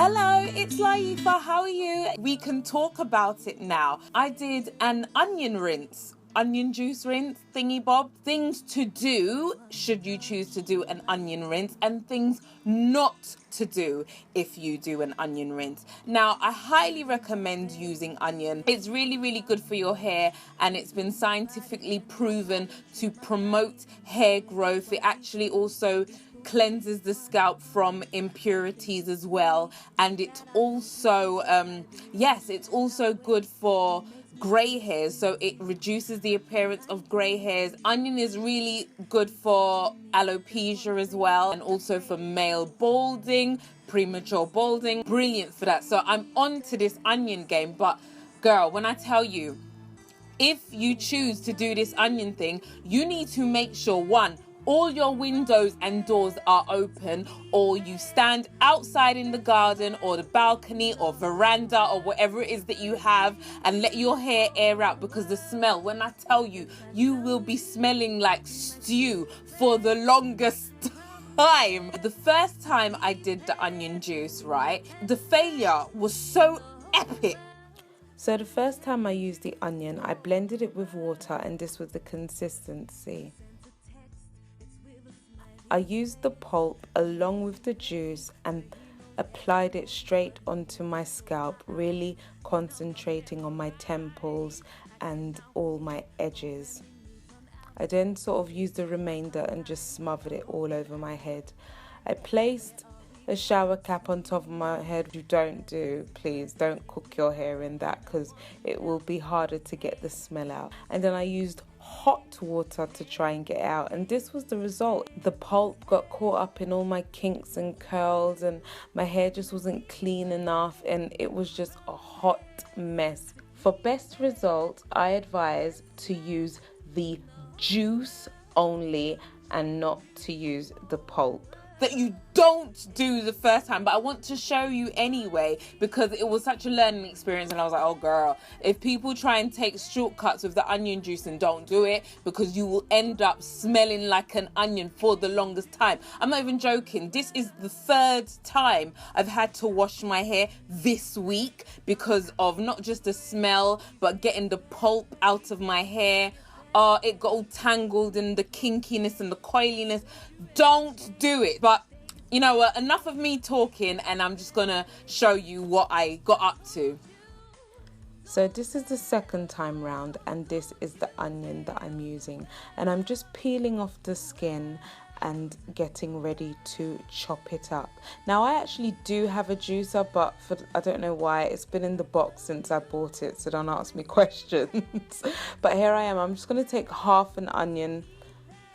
Hello, it's Laifa. How are you? We can talk about it now. I did an onion rinse, onion juice rinse, thingy bob. Things to do should you choose to do an onion rinse, and things not to do if you do an onion rinse. Now, I highly recommend using onion. It's really, really good for your hair, and it's been scientifically proven to promote hair growth. It actually also cleanses the scalp from impurities as well, and it also it's also good for grey hairs, so it reduces the appearance of grey hairs. Onion is really good for alopecia as well, and also for male balding, premature balding. Brilliant for that. So I'm on to this onion game. But girl, when I tell you, if you choose to do this onion thing, you need to make sure, one, all your windows and doors are open, or you stand outside in the garden or the balcony or veranda or whatever it is that you have, and let your hair air out, because the smell, when I tell you, you will be smelling like stew for the longest time. The first time I did the onion juice, right, the failure was so epic. So the first time I used the onion, I blended it with water, and this was the consistency. I used the pulp along with the juice and applied it straight onto my scalp, really concentrating on my temples and all my edges. I then sort of used the remainder and just smothered it all over my head. I placed a shower cap on top of my head. You don't do, please don't cook your hair in that, because it will be harder to get the smell out. And then I used hot water to try and get it out, and this was the result. The pulp got caught up in all my kinks and curls, and my hair just wasn't clean enough, and it was just a hot mess. For best result, I advise to use the juice only and not to use the pulp. That you don't do the first time, but I want to show you anyway, because it was such a learning experience, and I was like, oh girl, if people try and take shortcuts with the onion juice, and don't do it, because you will end up smelling like an onion for the longest time. I'm not even joking. This is the third time I've had to wash my hair this week because of not just the smell, but getting the pulp out of my hair. It got all tangled in the kinkiness and the coiliness. Don't do it. But you know what? Enough of me talking, and I'm just gonna show you what I got up to. So this is the second time round, and this is the onion that I'm using, and I'm just peeling off the skin and getting ready to chop it up. Now I actually do have a juicer, but I don't know why, it's been in the box since I bought it, so don't ask me questions. But here I am. I'm just going to take half an onion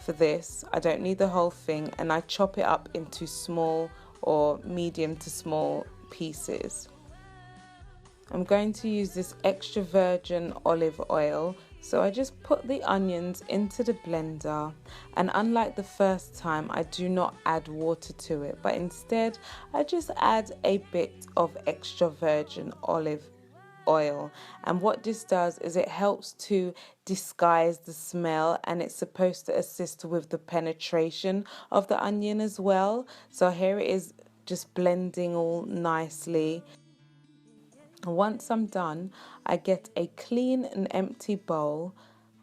for this. I don't need the whole thing, and I chop it up into small or medium to small pieces. I'm going to use this extra virgin olive oil. So I just put the onions into the blender, and unlike the first time, I do not add water to it, but instead I just add a bit of extra virgin olive oil. And what this does is it helps to disguise the smell, and it's supposed to assist with the penetration of the onion as well. So here it is, just blending all nicely. Once I'm done, I get a clean and empty bowl,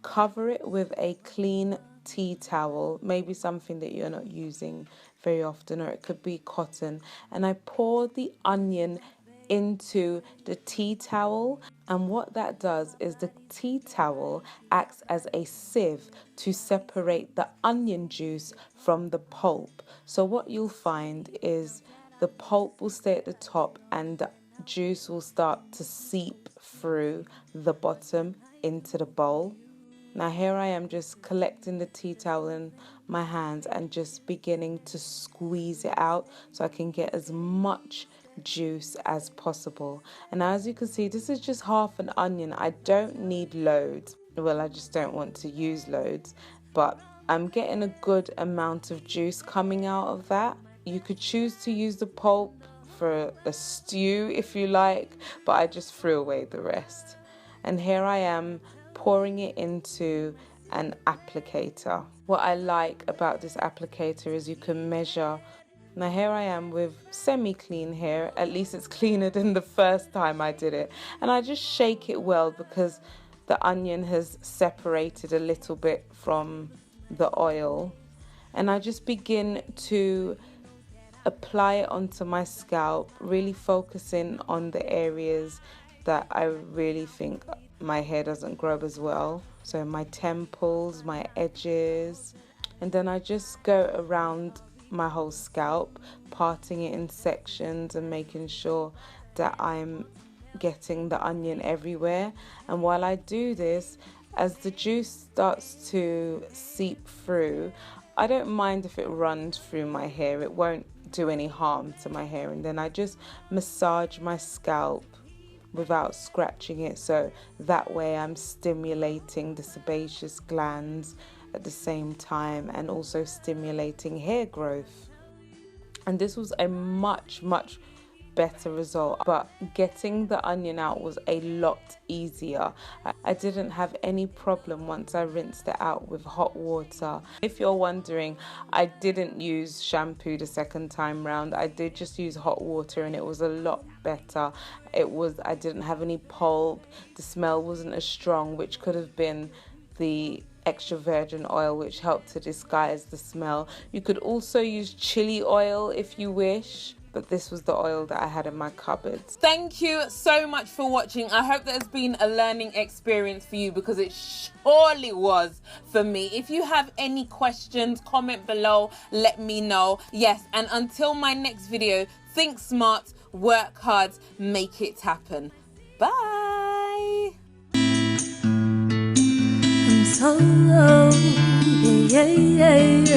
cover it with a clean tea towel, maybe something that you're not using very often, or it could be cotton, and I pour the onion into the tea towel. And what that does is the tea towel acts as a sieve to separate the onion juice from the pulp. So what you'll find is the pulp will stay at the top, and the juice will start to seep through the bottom into the bowl. Now here I am just collecting the tea towel in my hands and just beginning to squeeze it out so I can get as much juice as possible. And as you can see, this is just half an onion. I don't need loads. Well, I just don't want to use loads, but I'm getting a good amount of juice coming out of that. You could choose to use the pulp for a stew if you like, but I just threw away the rest. And here I am pouring it into an applicator. What I like about this applicator is you can measure Now here I am with semi-clean hair. At least it's cleaner than the first time I did it. And I just shake it well because the onion has separated a little bit from the oil. And I just begin to apply it onto my scalp, really focusing on the areas that I really think my hair doesn't grow as well. So my temples, my edges. And then I just go around my whole scalp, parting it in sections and making sure that I'm getting the onion everywhere. And while I do this, as the juice starts to seep through, I don't mind if it runs through my hair. It won't do any harm to my hair. And then I just massage my scalp without scratching it, so that way I'm stimulating the sebaceous glands at the same time and also stimulating hair growth. And this was a much better result, but getting the onion out was a lot easier. I didn't have any problem once I rinsed it out with hot water. If you're wondering, I didn't use shampoo the second time round. I did just use hot water and it was a lot better. I didn't have any pulp. The smell wasn't as strong, which could have been the extra virgin oil, which helped to disguise the smell. You could also use chili oil if you wish, but this was the oil that I had in my cupboards. Thank you so much for watching. I hope that has been a learning experience for you, because it surely was for me. If you have any questions, comment below, let me know. Yes, and until my next video, think smart, work hard, make it happen. Bye. So, yeah.